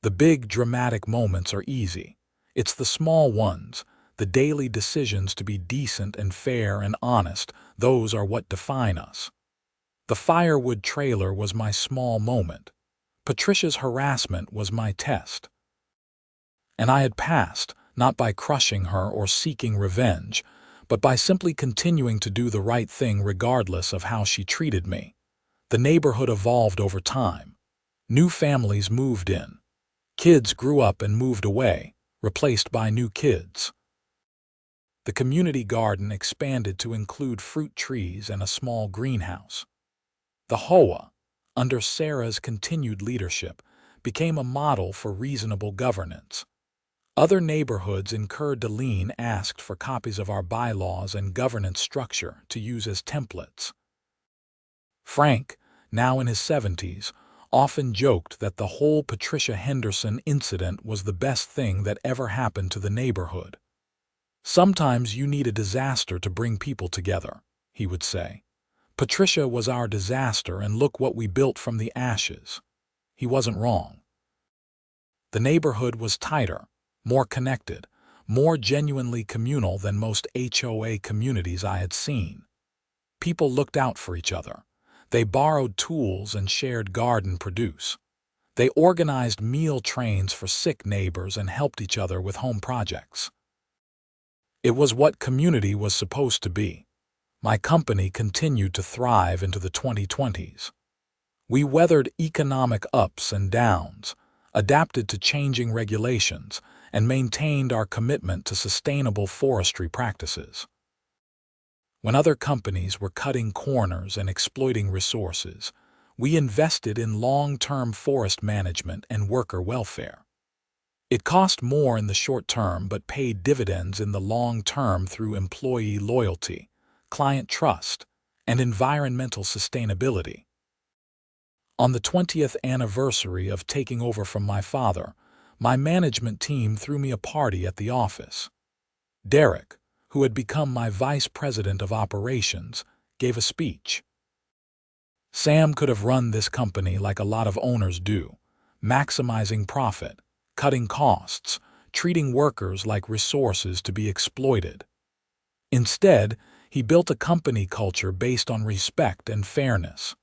The big, dramatic moments are easy. It's the small ones, the daily decisions to be decent and fair and honest, those are what define us. The Firewood trailer was my small moment. Patricia's harassment was my test. And I had passed, not by crushing her or seeking revenge, but by simply continuing to do the right thing regardless of how she treated me. The neighborhood evolved over time. New families moved in. Kids grew up and moved away, replaced by new kids. The community garden expanded to include fruit trees and a small greenhouse. The HOA, under Sarah's continued leadership, became a model for reasonable governance. Other neighborhoods in Coeur d'Alene asked for copies of our bylaws and governance structure to use as templates. Frank, now in his 70s, often joked that the whole Patricia Henderson incident was the best thing that ever happened to the neighborhood. "Sometimes you need a disaster to bring people together," he would say. "Patricia was our disaster, and look what we built from the ashes." He wasn't wrong. The neighborhood was tighter, more connected, more genuinely communal than most HOA communities I had seen. People looked out for each other. They borrowed tools and shared garden produce. They organized meal trains for sick neighbors and helped each other with home projects. It was what community was supposed to be. My company continued to thrive into the 2020s. We weathered economic ups and downs, adapted to changing regulations, and maintained our commitment to sustainable forestry practices. When other companies were cutting corners and exploiting resources, we invested in long-term forest management and worker welfare. It cost more in the short term but paid dividends in the long term through employee loyalty, client trust, and environmental sustainability. On the 20th anniversary of taking over from my father, my management team threw me a party at the office. Derek, who had become my vice president of operations, gave a speech. Sam could have run this company like a lot of owners do, maximizing profit, cutting costs, treating workers like resources to be exploited. Instead, he built a company culture based on respect and fairness.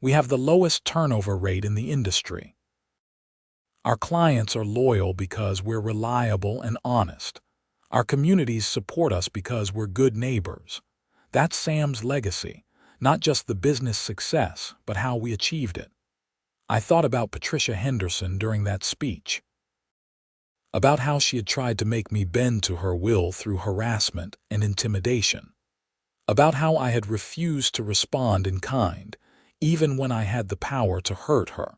We have the lowest turnover rate in the industry. Our clients are loyal because we're reliable and honest. Our communities support us because we're good neighbors. That's Sam's legacy, not just the business success, but how we achieved it. I thought about Patricia Henderson during that speech, about how she had tried to make me bend to her will through harassment and intimidation, about how I had refused to respond in kind, even when I had the power to hurt her,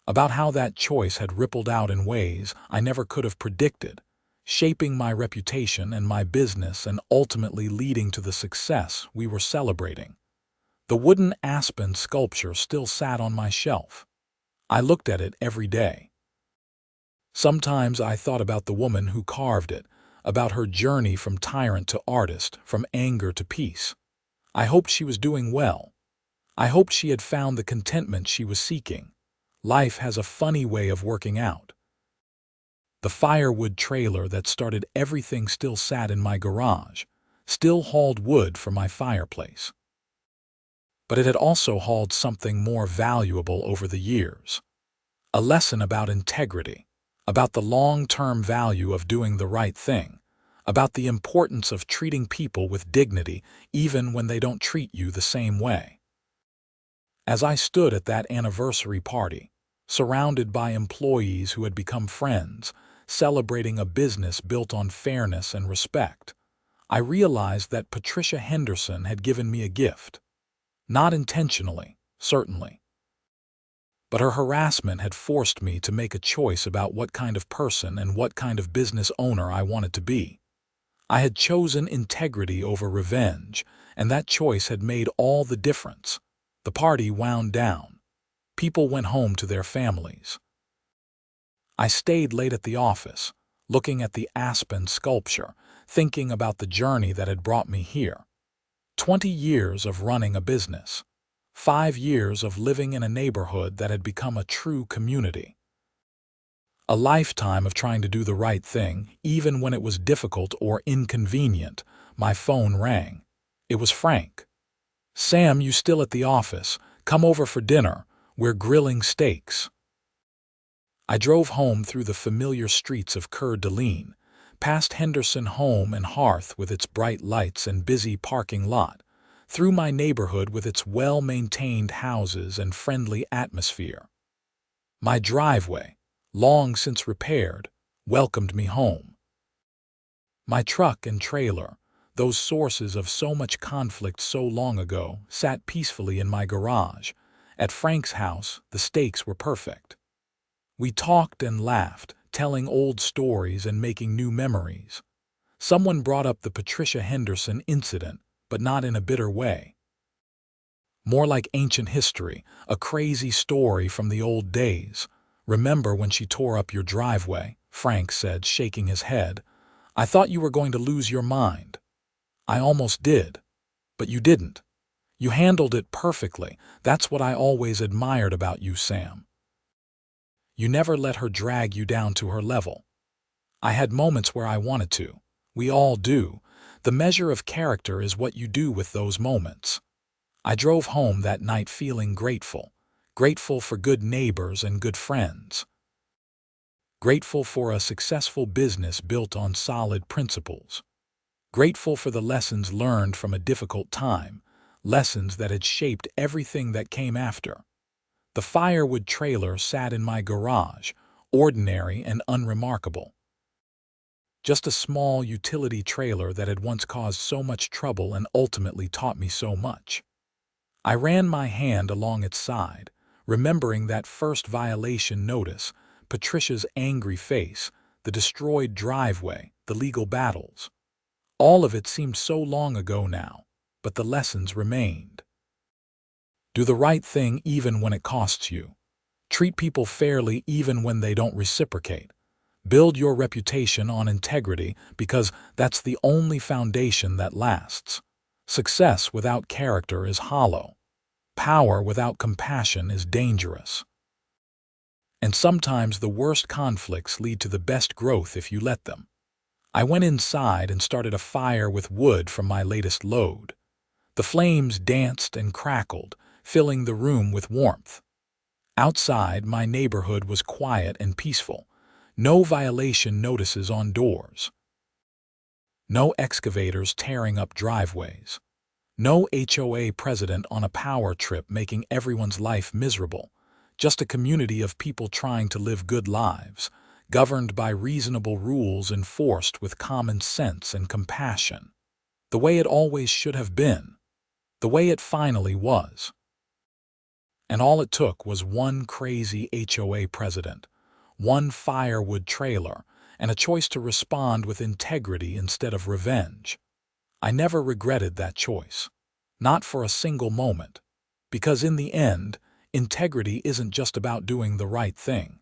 about how that choice had rippled out in ways I never could have predicted, shaping my reputation and my business and ultimately leading to the success we were celebrating. The wooden aspen sculpture still sat on my shelf. I looked at it every day. Sometimes I thought about the woman who carved it, about her journey from tyrant to artist, from anger to peace. I hoped she was doing well. I hoped she had found the contentment she was seeking. Life has a funny way of working out. The Firewood trailer that started everything still sat in my garage, still hauled wood for my fireplace. But it had also hauled something more valuable over the years. A lesson about integrity, about the long-term value of doing the right thing, about the importance of treating people with dignity even when they don't treat you the same way. As I stood at that anniversary party, surrounded by employees who had become friends, celebrating a business built on fairness and respect, I realized that Patricia Henderson had given me a gift. Not intentionally, certainly. But her harassment had forced me to make a choice about what kind of person and what kind of business owner I wanted to be. I had chosen integrity over revenge, and that choice had made all the difference. The party wound down. People went home to their families. I stayed late at the office, looking at the aspen sculpture, thinking about the journey that had brought me here. 20 years of running a business. 5 years of living in a neighborhood that had become a true community. A lifetime of trying to do the right thing, even when it was difficult or inconvenient. My phone rang. It was Frank. "Sam, you still at the office? Come over for dinner. We're grilling steaks." I drove home through the familiar streets of Coeur d'Alene, past Henderson Home and Hearth with its bright lights and busy parking lot, through my neighborhood with its well-maintained houses and friendly atmosphere. My driveway, long since repaired, welcomed me home. My truck and trailer, those sources of so much conflict so long ago, sat peacefully in my garage. At Frank's house, the steaks were perfect. We talked and laughed, telling old stories and making new memories. Someone brought up the Patricia Henderson incident, but not in a bitter way. More like ancient history, a crazy story from the old days. "Remember when she tore up your driveway?" Frank said, shaking his head. "I thought you were going to lose your mind." "I almost did. But you didn't. You handled it perfectly. That's what I always admired about you, Sam. You never let her drag you down to her level." I had moments where I wanted to. We all do. The measure of character is what you do with those moments. I drove home that night feeling grateful. Grateful for good neighbors and good friends. Grateful for a successful business built on solid principles. Grateful for the lessons learned from a difficult time, lessons that had shaped everything that came after. The Firewood trailer sat in my garage, ordinary and unremarkable. Just a small utility trailer that had once caused so much trouble and ultimately taught me so much. I ran my hand along its side, remembering that first violation notice, Patricia's angry face, the destroyed driveway, the legal battles. All of it seemed so long ago now, but the lessons remained. Do the right thing even when it costs you. Treat people fairly even when they don't reciprocate. Build your reputation on integrity because that's the only foundation that lasts. Success without character is hollow. Power without compassion is dangerous. And sometimes the worst conflicts lead to the best growth if you let them. I went inside and started a fire with wood from my latest load. The flames danced and crackled, filling the room with warmth. Outside, my neighborhood was quiet and peaceful. No violation notices on doors. No excavators tearing up driveways. No HOA president on a power trip making everyone's life miserable. Just a community of people trying to live good lives, governed by reasonable rules enforced with common sense and compassion. The way it always should have been. The way it finally was. And all it took was one crazy HOA president, one Firewood trailer, and a choice to respond with integrity instead of revenge. I never regretted that choice. Not for a single moment. Because in the end, integrity isn't just about doing the right thing.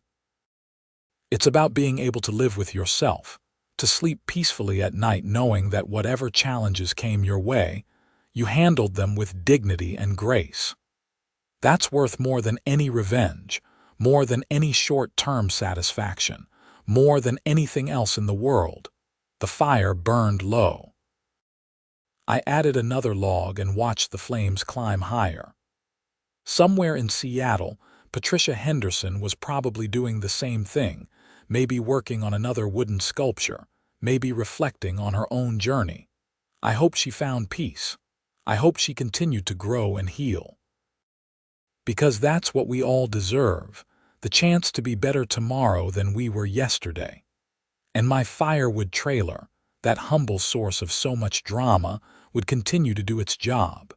It's about being able to live with yourself, to sleep peacefully at night knowing that whatever challenges came your way, you handled them with dignity and grace. That's worth more than any revenge, more than any short-term satisfaction, more than anything else in the world. The fire burned low. I added another log and watched the flames climb higher. Somewhere in Seattle, Patricia Henderson was probably doing the same thing, maybe working on another wooden sculpture, maybe reflecting on her own journey. I hope she found peace. I hope she continued to grow and heal. Because that's what we all deserve, the chance to be better tomorrow than we were yesterday. And my Firewood trailer, that humble source of so much drama, would continue to do its job.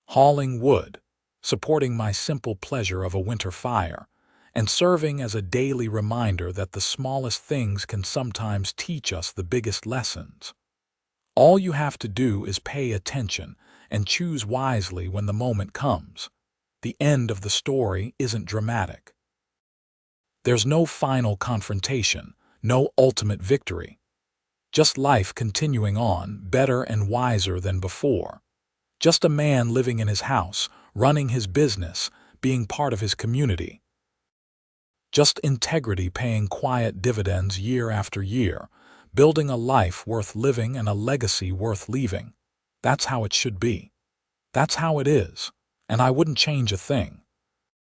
Hauling wood, supporting my simple pleasure of a winter fire, and serving as a daily reminder that the smallest things can sometimes teach us the biggest lessons. All you have to do is pay attention and choose wisely when the moment comes. The end of the story isn't dramatic. There's no final confrontation, no ultimate victory. Just life continuing on, better and wiser than before. Just a man living in his house, running his business, being part of his community. Just integrity paying quiet dividends year after year, building a life worth living and a legacy worth leaving. That's how it should be. That's how it is, and I wouldn't change a thing.